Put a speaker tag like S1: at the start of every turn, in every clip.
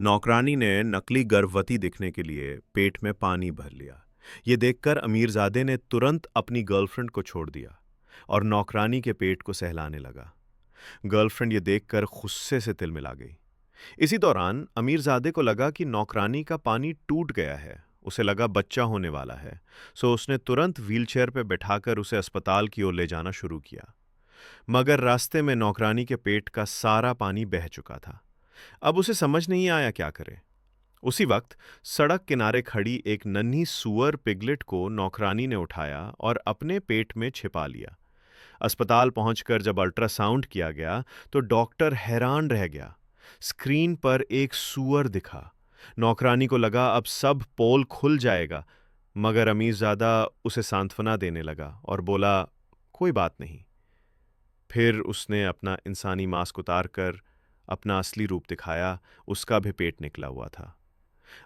S1: नौकरानी ने नकली गर्भवती दिखने के लिए पेट में पानी भर लिया। ये देखकर अमीरजादे ने तुरंत अपनी गर्लफ्रेंड को छोड़ दिया और नौकरानी के पेट को सहलाने लगा। गर्लफ्रेंड ये देखकर गुस्से से तिलमिला गई। इसी दौरान अमीरजादे को लगा कि नौकरानी का पानी टूट गया है। उसे लगा बच्चा होने वाला है। सो उसने तुरंत व्हीलचेयर पर बैठाकर उसे अस्पताल की ओर ले जाना शुरू किया। मगर रास्ते में नौकरानी के पेट का सारा पानी बह चुका था। अब उसे समझ नहीं आया क्या करे। उसी वक्त सड़क किनारे खड़ी एक नन्ही सुअर पिगलेट को नौकरानी ने उठाया और अपने पेट में छिपा लिया। अस्पताल पहुंचकर जब अल्ट्रासाउंड किया गया तो डॉक्टर हैरान रह गया। स्क्रीन पर एक सुअर दिखा। नौकरानी को लगा अब सब पोल खुल जाएगा, मगर अमीरजादा उसे सांत्वना देने लगा और बोला, कोई बात नहीं। फिर उसने अपना इंसानी मास्क उतारकर अपना असली रूप दिखाया। उसका भी पेट निकला हुआ था।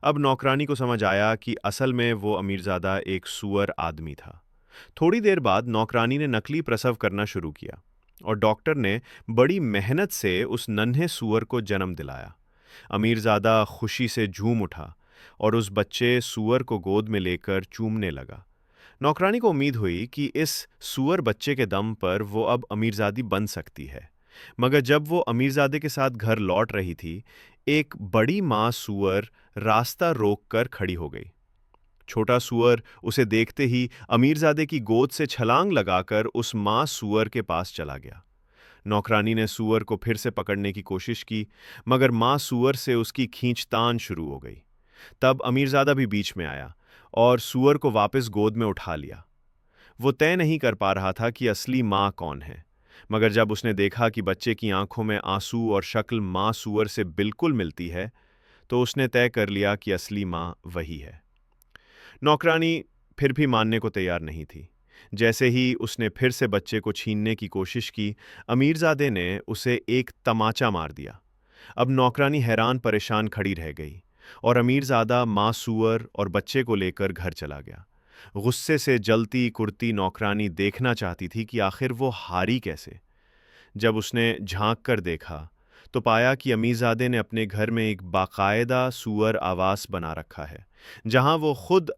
S1: अब नौकरानी को समझ आया कि असल में वो अमीरजादा एक सुअर आदमी था। थोड़ी देर बाद नौकरानी ने नकली प्रसव करना शुरू किया और डॉक्टर ने बड़ी मेहनत से उस नन्हे सुअर को जन्म दिलाया। अमीरजादा खुशी से झूम उठा और उस बच्चे सुअर को गोद में लेकर चूमने लगा। नौकरानी को उम्मीद हुई कि इस सुअर बच्चे के दम पर वो अब अमीरजादी बन सकती है। मगर जब वो अमीरजादे के साथ घर लौट रही थी, एक बड़ी माँ सुअर रास्ता रोककर खड़ी हो गई। छोटा सुअर उसे देखते ही अमीरजादे की गोद से छलांग लगाकर उस माँ सुअर के पास चला गया। नौकरानी ने सुअर को फिर से पकड़ने की कोशिश की, मगर माँ सुअर से उसकी खींचतान शुरू हो गई। तब अमीरजादा भी बीच में आया और सुअर को वापस गोद में उठा लिया। वो तय नहीं कर पा रहा था कि असली माँ कौन है, मगर जब उसने देखा कि बच्चे की आंखों में आंसू और शक्ल माँ सुअर से बिल्कुल मिलती है, तो उसने तय कर लिया कि असली माँ वही है। नौकरानी फिर भी मानने को तैयार नहीं थी। जैसे ही उसने फिर से बच्चे को छीनने की कोशिश की, अमीरजादे ने उसे एक तमाचा मार दिया। अब नौकरानी हैरान परेशान खड़ी रह गई और अमीरजादा माँ सुअर और बच्चे को लेकर घर चला गया। गुस्से से जलती कुर्ती नौकरानी देखना चाहती थी कि आखिर वो हारी कैसे। जब उसने झांक कर देखा तो पाया कि अमीरजादे ने अपने घर में एक बाकायदा सुअर आवास बना रखा है, जहां वो खुद